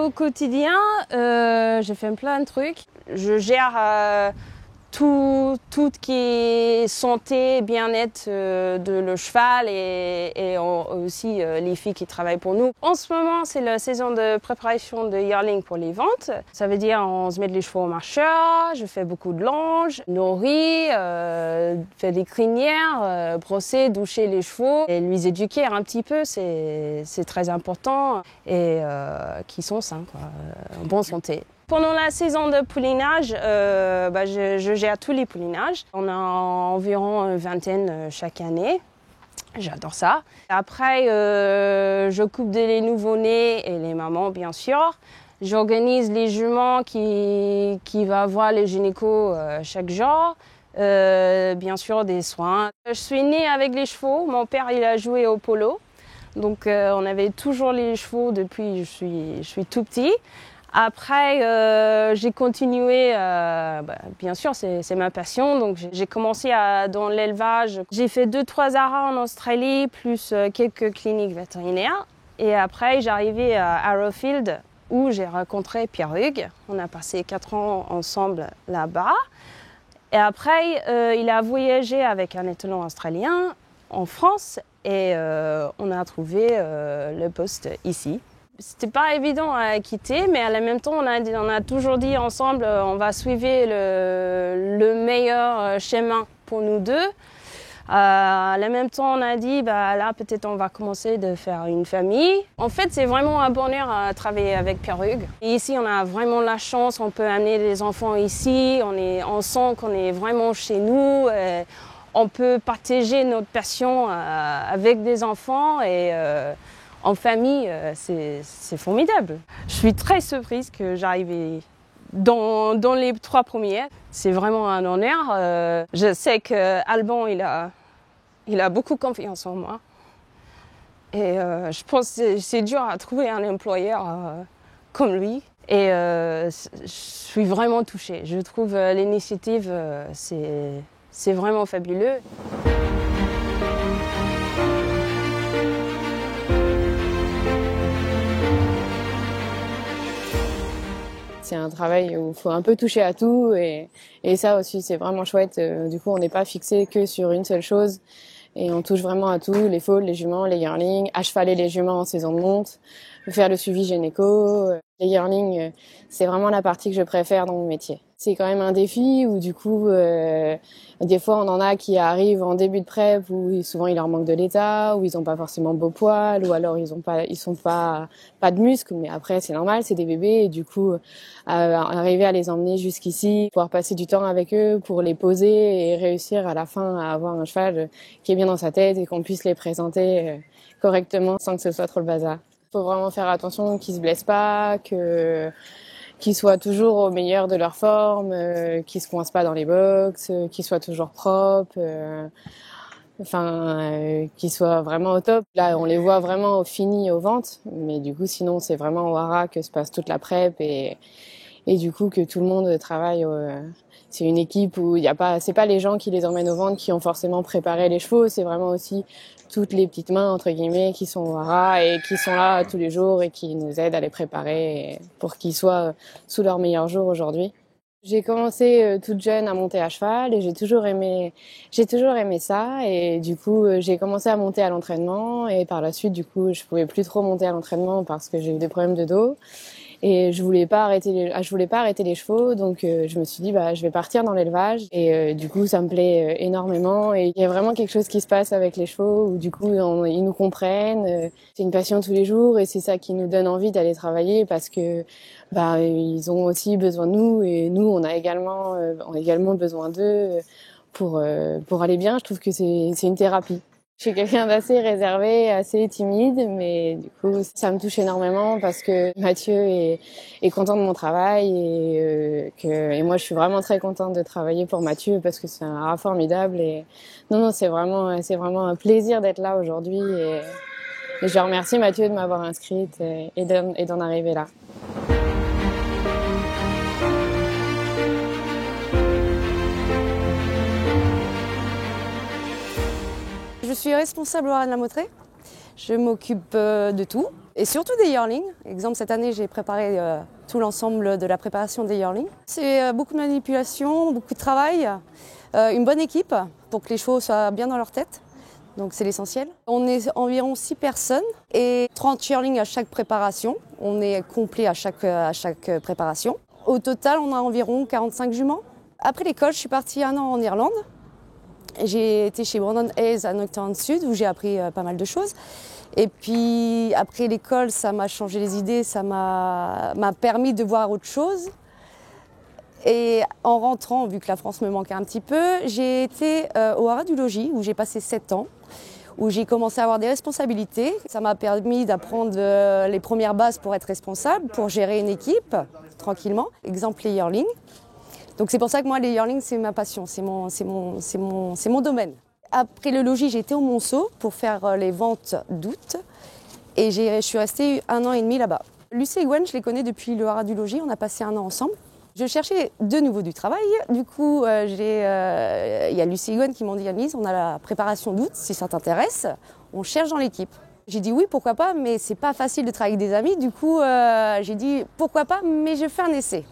Au quotidien, je fais plein de trucs. Je gère tout qui est santé, bien-être de le cheval et aussi les filles qui travaillent pour nous. En ce moment, c'est la saison de préparation de yearling pour les ventes. Ça veut dire on se met les chevaux au marcheur, je fais beaucoup de longes, nourrir, faire des crinières, brosser, doucher les chevaux et les éduquer un petit peu, c'est très important et qu'ils sont sains, quoi, en bonne santé. Pendant la saison de poulinage, je gère tous les poulinages. On a environ une vingtaine chaque année. J'adore ça. Après, je coupe les nouveau-nés et les mamans, bien sûr. J'organise les juments qui va voir les gynécos chaque jour. Bien sûr, des soins. Je suis née avec les chevaux. Mon père, il a joué au polo. Donc, on avait toujours les chevaux depuis je suis tout petit. Après, j'ai continué, bien sûr, c'est ma passion, donc j'ai commencé dans l'élevage. J'ai fait 2-3 haras en Australie, plus quelques cliniques vétérinaires. Et après, j'arrivais à Arrowfield, où j'ai rencontré Pierre-Hugues. On a passé 4 ans ensemble là-bas. Et après, il a voyagé avec un étalon australien en France et on a trouvé le poste ici. C'était pas évident à quitter, mais à la même temps, on a toujours dit ensemble, on va suivre le meilleur chemin pour nous deux. À la même temps, on a dit, là, peut-être on va commencer de faire une famille. En fait, c'est vraiment un bonheur à travailler avec Pierre-Hugues. Et ici, on a vraiment la chance, on peut amener les enfants ici, on sent qu'on est vraiment chez nous. On peut partager notre passion avec des enfants et en famille, c'est formidable. Je suis très surprise que j'arrive dans les 3 premières. C'est vraiment un honneur. Je sais qu'Alban, il a beaucoup confiance en moi. Et je pense que c'est dur à trouver un employeur comme lui. Et je suis vraiment touchée. Je trouve l'initiative, c'est vraiment fabuleux. C'est un travail où il faut un peu toucher à tout et ça aussi c'est vraiment chouette. Du coup on n'est pas fixé que sur une seule chose et on touche vraiment à tout, les foals, les juments, les yearlings, achevaler les juments en saison de monte, faire le suivi gynéco. Les yearlings, c'est vraiment la partie que je préfère dans mon métier. C'est quand même un défi où du coup, des fois on en a qui arrivent en début de prep où souvent il leur manque de l'état, où ils ont pas forcément de beaux poils, ou alors ils sont pas de muscles, mais après c'est normal, c'est des bébés et du coup arriver à les emmener jusqu'ici, pouvoir passer du temps avec eux pour les poser et réussir à la fin à avoir un cheval qui est bien dans sa tête et qu'on puisse les présenter correctement sans que ce soit trop le bazar. Faut vraiment faire attention qu'ils se blessent pas, qu'ils soient toujours au meilleur de leur forme, qu'ils se coincent pas dans les box, qu'ils soient toujours propres, qu'ils soient vraiment au top. Là, on les voit vraiment au fini aux ventes, mais du coup, sinon, c'est vraiment au hara que se passe toute la prep et du coup que tout le monde travaille. C'est une équipe où c'est pas les gens qui les emmènent aux ventes qui ont forcément préparé les chevaux, c'est vraiment aussi toutes les petites mains entre guillemets qui sont au hara et qui sont là tous les jours et qui nous aident à les préparer pour qu'ils soient sous leur meilleur jour aujourd'hui. J'ai commencé toute jeune à monter à cheval et j'ai toujours aimé ça et du coup j'ai commencé à monter à l'entraînement et par la suite du coup je pouvais plus trop monter à l'entraînement parce que j'ai eu des problèmes de dos. Et je voulais pas arrêter les chevaux, donc je me suis dit je vais partir dans l'élevage et du coup ça me plaît énormément et il y a vraiment quelque chose qui se passe avec les chevaux où du coup ils nous comprennent, c'est une passion tous les jours et c'est ça qui nous donne envie d'aller travailler parce que ils ont aussi besoin de nous et nous on a également besoin d'eux pour aller bien. Je trouve que c'est une thérapie. Je suis quelqu'un d'assez réservé, assez timide, mais du coup, ça me touche énormément parce que Mathieu est content de mon travail et moi, je suis vraiment très contente de travailler pour Mathieu parce que c'est un rat formidable et non, c'est vraiment un plaisir d'être là aujourd'hui et je remercie Mathieu de m'avoir inscrite et d'en arriver là. Je suis responsable Laurent Lamotré. Je m'occupe de tout. Et surtout des yearlings. Exemple, cette année, j'ai préparé tout l'ensemble de la préparation des yearlings. C'est beaucoup de manipulation, beaucoup de travail, une bonne équipe pour que les chevaux soient bien dans leur tête. Donc c'est l'essentiel. On est environ 6 personnes et 30 yearlings à chaque préparation. On est complet à chaque préparation. Au total, on a environ 45 juments. Après l'école, je suis partie 1 an en Irlande. J'ai été chez Brandon Hayes à Nocturne Sud où j'ai appris pas mal de choses. Et puis après l'école, ça m'a changé les idées, ça m'a permis de voir autre chose. Et en rentrant, vu que la France me manquait un petit peu, j'ai été au Haras du Logis où j'ai passé 7 ans, où j'ai commencé à avoir des responsabilités. Ça m'a permis d'apprendre les premières bases pour être responsable, pour gérer une équipe tranquillement. Exemple les yearlings. Donc c'est pour ça que moi les yearlings c'est ma passion, c'est mon domaine. Après le logis, j'ai été au Monceau pour faire les ventes d'août et je suis restée 1 an et demi là-bas. Lucie et Gwen, je les connais depuis le Haras du Logis, on a passé 1 an ensemble. Je cherchais de nouveau du travail, du coup il y a Lucie et Gwen qui m'ont dit Anne-Lise, on a la préparation d'août, si ça t'intéresse, on cherche dans l'équipe. J'ai dit oui, pourquoi pas, mais c'est pas facile de travailler avec des amis, du coup j'ai dit pourquoi pas, mais je fais un essai.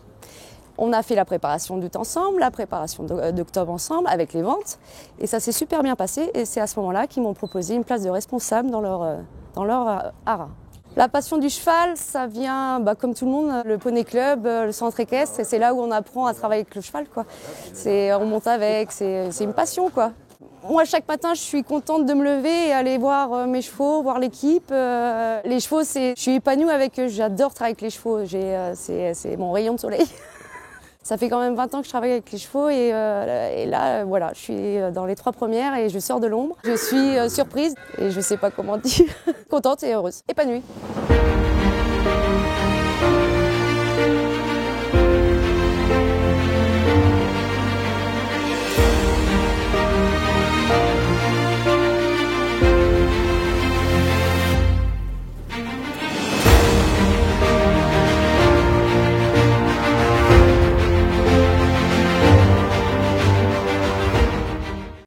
On a fait la préparation d'août ensemble, la préparation d'octobre ensemble avec les ventes et ça s'est super bien passé et c'est à ce moment-là qu'ils m'ont proposé une place de responsable dans leur haras. La passion du cheval, ça vient comme tout le monde, le poney club, le centre équestre, et c'est là où on apprend à travailler avec le cheval, quoi. On monte avec, c'est une passion, quoi. Moi, chaque matin, je suis contente de me lever et aller voir mes chevaux, voir l'équipe. Les chevaux, je suis épanouie avec eux, j'adore travailler avec les chevaux, c'est mon rayon de soleil. Ça fait quand même 20 ans que je travaille avec les chevaux et là, voilà, je suis dans les 3 premières et je sors de l'ombre. Je suis surprise et je ne sais pas comment dire, contente et heureuse, épanouie.